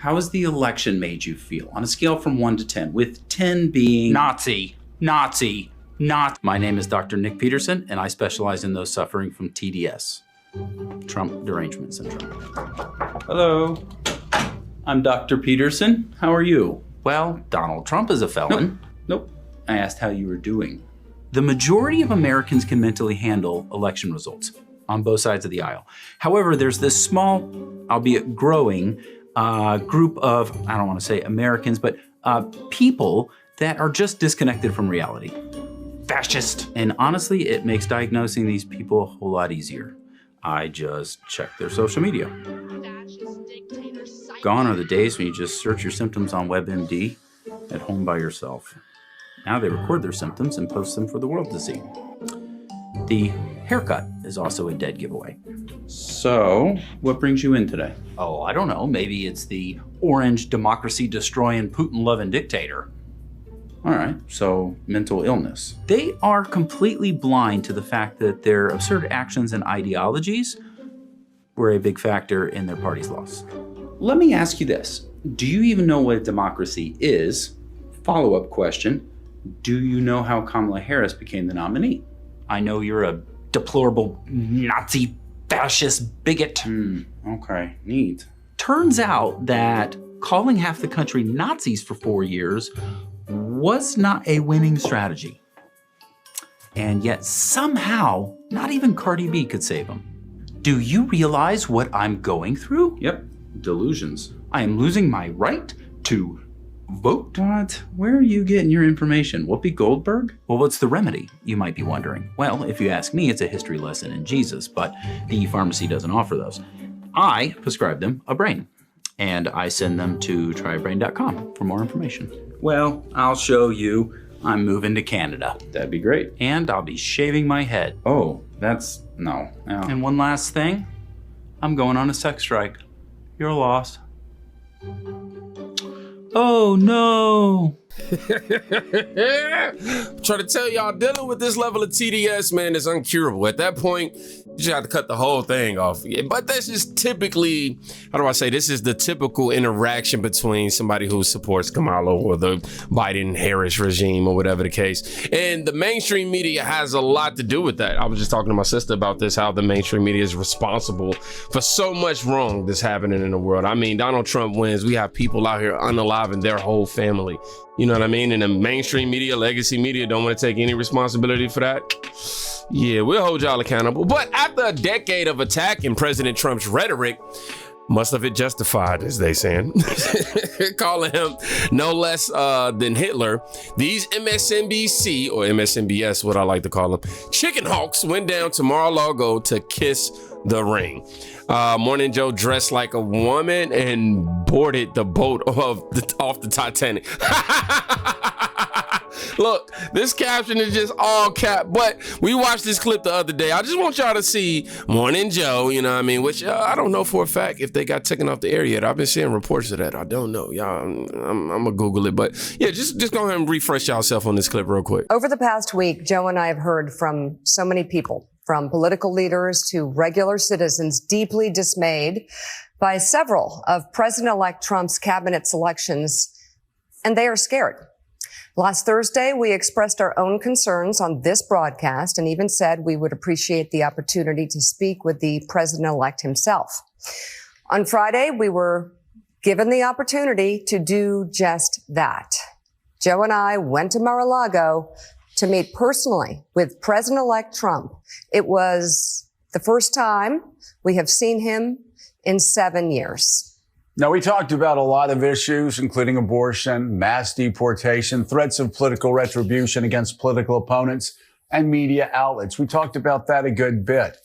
How has the election made you feel on a scale from 1 to 10, with 10 being Nazi. My name is Dr. Nick Peterson, and I specialize in those suffering from TDS, Trump Derangement Syndrome. Hello, I'm Dr. Peterson. How are you? Well, Donald Trump is a felon. Nope. I asked how you were doing. The majority of Americans can mentally handle election results on both sides of the aisle. However, there's this small, albeit growing, group of, I don't want to say Americans, but people that are just disconnected from reality. Fascist. And honestly, it makes diagnosing these people a whole lot easier. I just check their social media. Gone are the days when you just search your symptoms on WebMD at home by yourself. Now they record their symptoms and post them for the world to see. The haircut is also a dead giveaway. So, what brings you in today? Oh, I don't know. Maybe it's the orange democracy-destroying, Putin-loving dictator. All right, so mental illness. They are completely blind to the fact that their absurd actions and ideologies were a big factor in their party's loss. Let me ask you this. Do you even know what democracy is? Follow-up question. Do you know how Kamala Harris became the nominee? I know you're a deplorable Nazi fascist bigot. Okay, neat. Turns out that calling half the country Nazis for 4 years was not a winning strategy. And yet somehow, not even Cardi B could save him. Do you realize what I'm going through? Yep, delusions. I am losing my right to vote? What? Where are you getting your information? Whoopi Goldberg? Well, what's the remedy, you might be wondering? Well, if you ask me, it's a history lesson in Jesus, but the pharmacy doesn't offer those. I prescribe them a brain, and I send them to trybrain.com for more information. Well, I'll show you. I'm moving to Canada. That'd be great. And I'll be shaving my head. Oh, no. And one last thing, I'm going on a sex strike. Your loss. Oh no. Try to tell y'all, dealing with this level of TDS, man, is incurable. At that point, you just have to cut the whole thing off. But that's just typically, this is the typical interaction between somebody who supports Kamala or the Biden-Harris regime or whatever the case. And the mainstream media has a lot to do with that. I was just talking to my sister about this, how the mainstream media is responsible for so much wrong that's happening in the world. I mean, Donald Trump wins. We have people out here unaliving their whole family. You know what I mean? And the mainstream media, legacy media don't want to take any responsibility for that. Yeah, we'll hold y'all accountable. But after a decade of attacking President Trump's rhetoric, must have it justified, as they saying, calling him no less than Hitler, these MSNBC, or MSNBS, what I like to call them, chicken hawks went down to Mar-a-Lago to kiss the ring. Morning Joe dressed like a woman and boarded the boat off the Titanic. Look, this caption is just all cap, but we watched this clip the other day. I just want y'all to see Morning Joe, you know what I mean, which I don't know for a fact if they got taken off the air yet. I've been seeing reports of that. I don't know. Y'all, I'm gonna Google it, but yeah, just go ahead and refresh yourself on this clip real quick. Over the past week, Joe and I have heard from so many people, from political leaders to regular citizens, deeply dismayed by several of President-elect Trump's cabinet selections, and they are scared. Last Thursday, we expressed our own concerns on this broadcast and even said we would appreciate the opportunity to speak with the president-elect himself. On Friday, we were given the opportunity to do just that. Joe and I went to Mar-a-Lago to meet personally with President-elect Trump. It was the first time we have seen him in 7 years. Now, we talked about a lot of issues, including abortion, mass deportation, threats of political retribution against political opponents, and media outlets. We talked about that a good bit.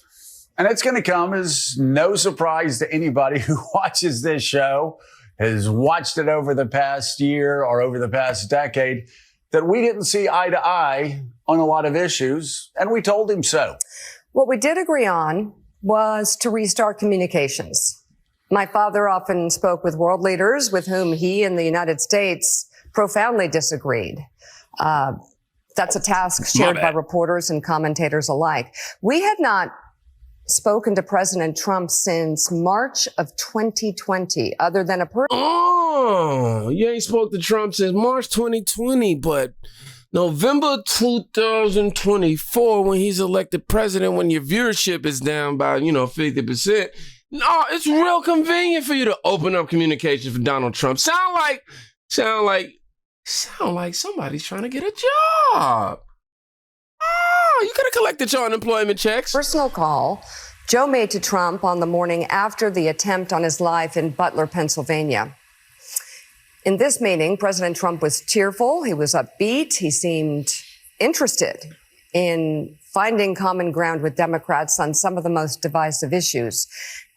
And it's going to come as no surprise to anybody who watches this show, has watched it over the past year or over the past decade, that we didn't see eye to eye on a lot of issues, and we told him so. What we did agree on was to restart communications. My father often spoke with world leaders with whom he and the United States profoundly disagreed. That's a task shared by reporters and commentators alike. We had not spoken to President Trump since March of 2020, other than a Oh, you ain't spoke to Trump since March 2020, but November 2024, when he's elected president, when your viewership is down by, 50%. No, it's real convenient for you to open up communication for Donald Trump. Sound like somebody's trying to get a job. Oh, you could have collected your unemployment checks. personal call Joe made to Trump on the morning after the attempt on his life in Butler, Pennsylvania. In this meeting, President Trump was cheerful. He was upbeat. He seemed interested in finding common ground with Democrats on some of the most divisive issues.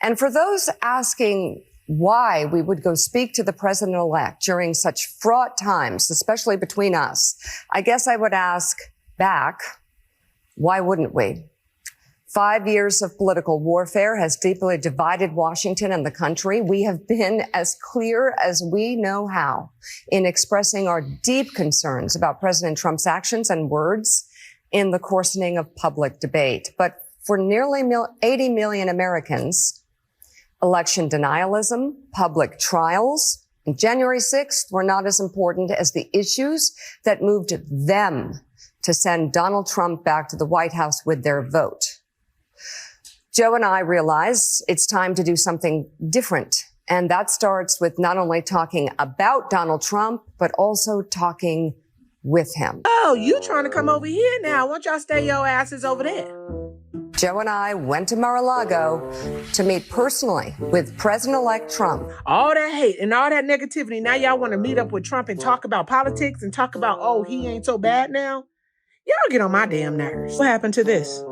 And for those asking why we would go speak to the president-elect during such fraught times, especially between us, I guess I would ask back, why wouldn't we? 5 years of political warfare has deeply divided Washington and the country. We have been as clear as we know how in expressing our deep concerns about President Trump's actions and words in the coarsening of public debate. But for nearly 80 million Americans, election denialism, public trials, and January 6th were not as important as the issues that moved them to send Donald Trump back to the White House with their vote. Joe and I realize it's time to do something different. And that starts with not only talking about Donald Trump, but also talking with him. Oh, you trying to come over here now. Why don't y'all stay your asses over there? Joe and I went to Mar-a-Lago to meet personally with President-elect Trump. All that hate and all that negativity. Now y'all want to meet up with Trump and talk about politics and talk about, oh, he ain't so bad now? Y'all get on my damn nerves. What happened to this?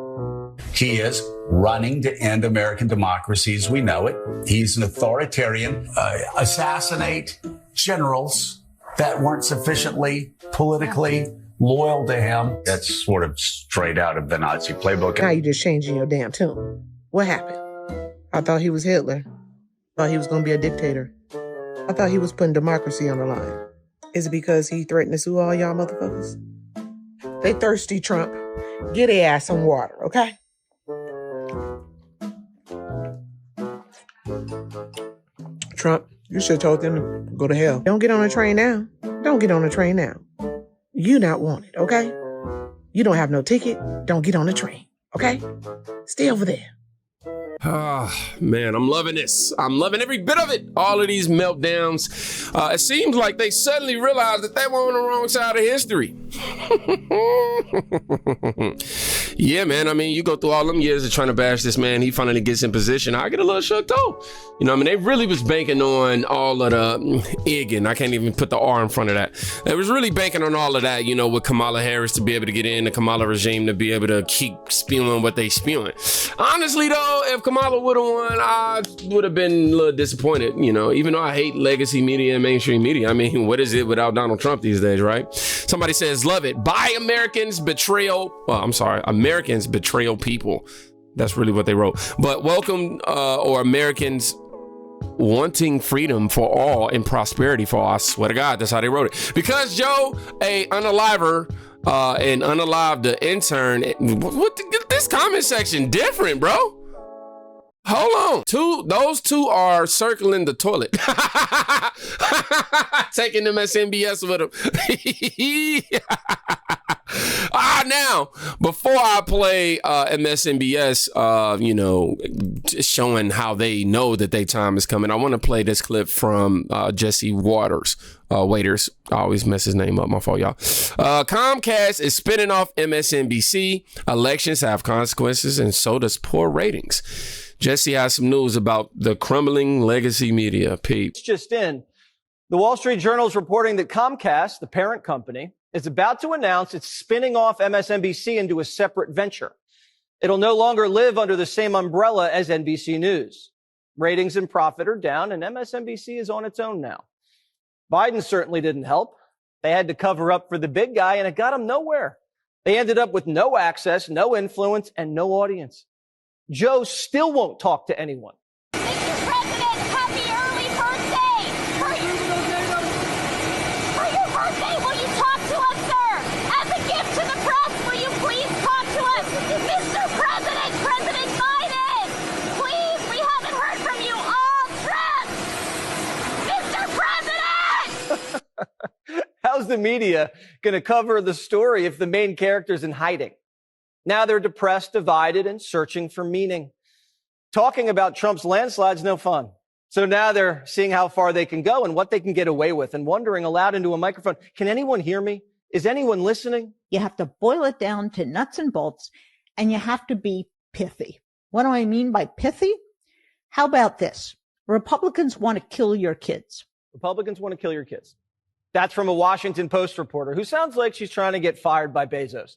He is running to end American democracy as we know it. He's an authoritarian, assassinate generals that weren't sufficiently politically loyal to him. That's sort of straight out of the Nazi playbook. Now you just changing your damn tune. What happened? I thought he was Hitler. Thought he was going to be a dictator. I thought he was putting democracy on the line. Is it because he threatened to sue all y'all motherfuckers? They thirsty, Trump. Get their ass some water, okay? Trump, you should have told them to go to hell. Don't get on a train now. Don't get on a train now. You not wanted, okay? You don't have no ticket. Don't get on the train, okay? Stay over there. Ah, man, I'm loving this. I'm loving every bit of it. All of these meltdowns. It seems like they suddenly realized that they were on the wrong side of history. Yeah, man. I mean, you go through all them years of trying to bash this man. He finally gets in position. I get a little shook too. They really was banking on all of the Egan. I can't even put the R in front of that. They was really banking on all of that, with Kamala Harris to be able to get in, the Kamala regime to be able to keep spewing what they spewing. Honestly, though, if Kamala would have won, I would have been a little disappointed, even though I hate legacy media and mainstream media. I mean, what is it without Donald Trump these days, right? Somebody says, love it. Buy Americans Americans betrayal people. That's really what they wrote. But welcome, or Americans wanting freedom for all and prosperity for all. I swear to God, that's how they wrote it. Because Joe, a unaliver, and unalived the intern, this comment section different, bro. Hold on. Those two are circling the toilet. Taking MSNBS with them. Now, before I play MSNBS, showing how they know that their time is coming, I want to play this clip from Jesse Waiters. I always mess his name up. My fault, y'all. Comcast is spinning off MSNBC. Elections have consequences, and so does poor ratings. Jesse has some news about the crumbling legacy media. Peep. Just in, the Wall Street Journal is reporting that Comcast, the parent company, is about to announce it's spinning off MSNBC into a separate venture. It'll no longer live under the same umbrella as NBC News. Ratings and profit are down, and MSNBC is on its own now. Biden certainly didn't help. They had to cover up for the big guy, and it got them nowhere. They ended up with no access, no influence, and no audience. Joe still won't talk to anyone. Mr. President, happy early birthday! For your birthday, will you talk to us, sir? As a gift to the press, will you please talk to us? Mr. President, President Biden! how's the media going to cover the story if the main character's in hiding? Now they're depressed, divided, and searching for meaning. Talking about Trump's landslide's no fun. So now they're seeing how far they can go and what they can get away with and wondering aloud into a microphone, can anyone hear me? Is anyone listening? You have to boil it down to nuts and bolts, and you have to be pithy. What do I mean by pithy? How about this? Republicans want to kill your kids. Republicans want to kill your kids. That's from a Washington Post reporter who sounds like she's trying to get fired by Bezos.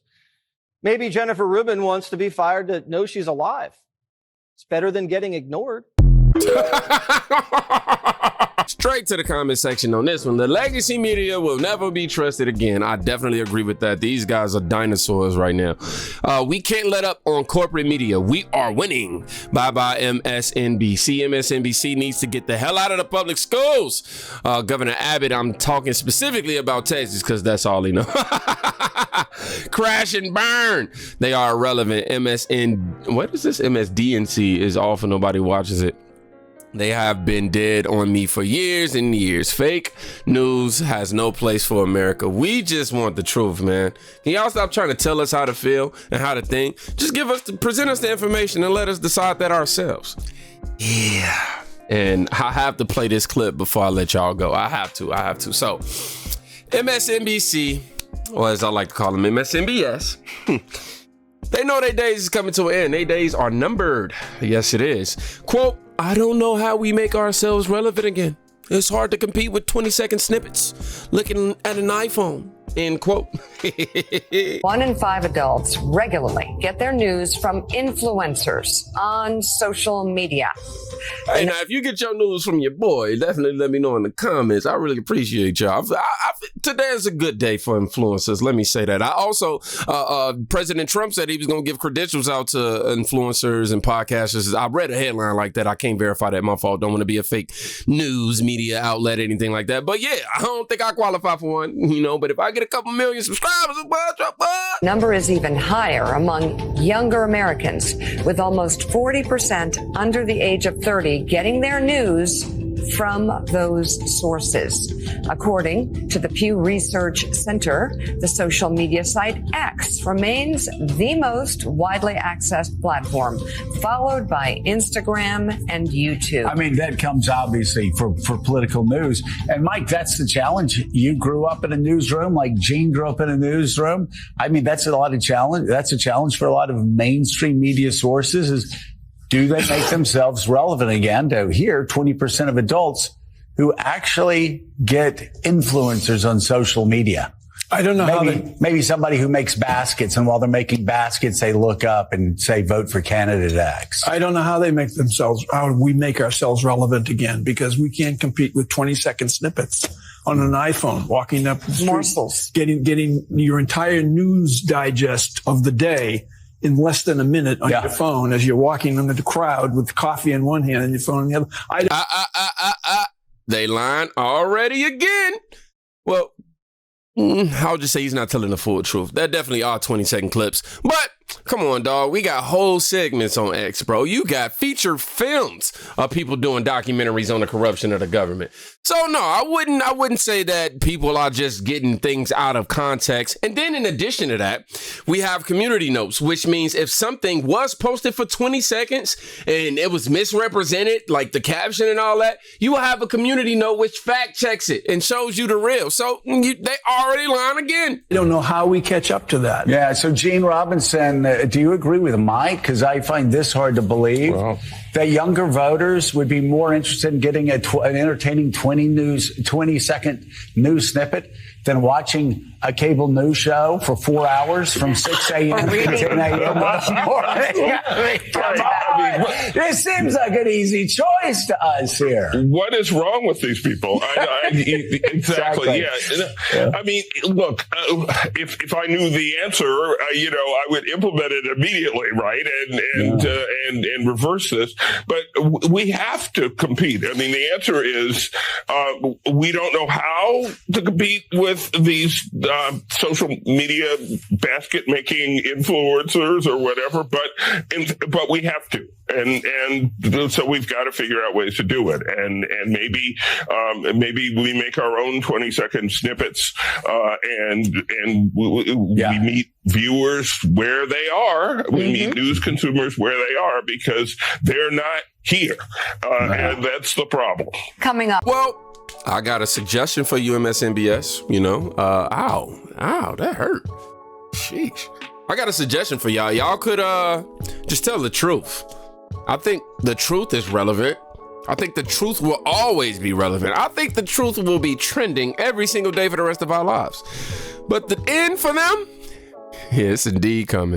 Maybe Jennifer Rubin wants to be fired to know she's alive. It's better than getting ignored. Straight to the comment section on this one. The legacy media will never be trusted again. I definitely agree with that. These guys are dinosaurs right now. We can't let up on corporate media. We are winning. Bye-bye MSNBC. MSNBC needs to get the hell out of the public schools. Governor Abbott, I'm talking specifically about Texas because that's all he knows. Crash and burn. They are irrelevant. What is this? MSDNC is off and nobody watches it. They have been dead on me for years and years. Fake news has no place for America. We just want the truth, man. Can y'all stop trying to tell us how to feel and how to think? Just present us the information and let us decide that ourselves. Yeah. And I have to play this clip before I let y'all go. I have to. So, MSNBC, or as I like to call them, MSNBS. They know their days is coming to an end. Their days are numbered. Yes, it is. Quote, I don't know how we make ourselves relevant again. It's hard to compete with 20-second snippets looking at an iPhone. End quote. 1 in 5 adults regularly get their news from influencers on social media. Hey, now, if you get your news from your boy, definitely let me know in the comments. I really appreciate y'all. Today is a good day for influencers. Let me say that. I also, President Trump said he was going to give credentials out to influencers and podcasters. I read a headline like that. I can't verify that. My fault. Don't want to be a fake news media outlet, anything like that. But yeah, I don't think I qualify for one, but if I get a couple million subscribers, number is even higher among younger Americans, with almost 40% under the age of 30 getting their news from those sources. According to the Pew Research Center, the social media site X remains the most widely accessed platform, followed by Instagram and YouTube. I mean, that comes obviously for political news. And Mike, that's the challenge. You grew up in a newsroom like Gene grew up in a newsroom. I mean, that's a lot of challenge. That's a challenge for a lot of mainstream media sources is, do they make themselves relevant again? To hear 20% of adults who actually get influencers on social media. I don't know maybe somebody who makes baskets, and while they're making baskets, they look up and say, vote for candidate X. I don't know how we make ourselves relevant again, because we can't compete with 20-second snippets on an iPhone, walking up the street, getting your entire news digest of the day in less than a minute on your phone as you're walking under the crowd with coffee in one hand and your phone in the other. They lying already again. Well, I'll just say he's not telling the full truth. That definitely are 20-second clips. But come on, dog. We got whole segments on X, bro. You got feature films of people doing documentaries on the corruption of the government. So no, I wouldn't say that people are just getting things out of context. And then in addition to that, we have community notes, which means if something was posted for 20 seconds and it was misrepresented, like the caption and all that, you will have a community note which fact checks it and shows you the real. So they already lying again. I don't know how we catch up to that. Yeah. So Gene Robinson, do you agree with Mike? Because I find this hard to believe that younger voters would be more interested in getting an entertaining 20-second news snippet than watching a cable news show for 4 hours from 6 a.m. to 10 a.m. in the morning. Come on. This seems like an easy choice to us here. What is wrong with these people? Exactly. Yeah. I mean, look, if I knew the answer, I would implement it immediately, right? And reverse this. But we have to compete. I mean, the answer is we don't know how to compete with these social media basket making influencers or whatever, but we have to. And so we've got to figure out ways to do it. And maybe we make our own 20-second snippets, and we meet viewers where they are. We meet news consumers where they are because they're not here. And that's the problem. Coming up. Well, I got a suggestion for you, MSNBS. Ow, that hurt. Sheesh. I got a suggestion for y'all. Y'all could just tell the truth. I think the truth is relevant. I think the truth will always be relevant. I think the truth will be trending every single day for the rest of our lives. But the end for them, it's indeed coming.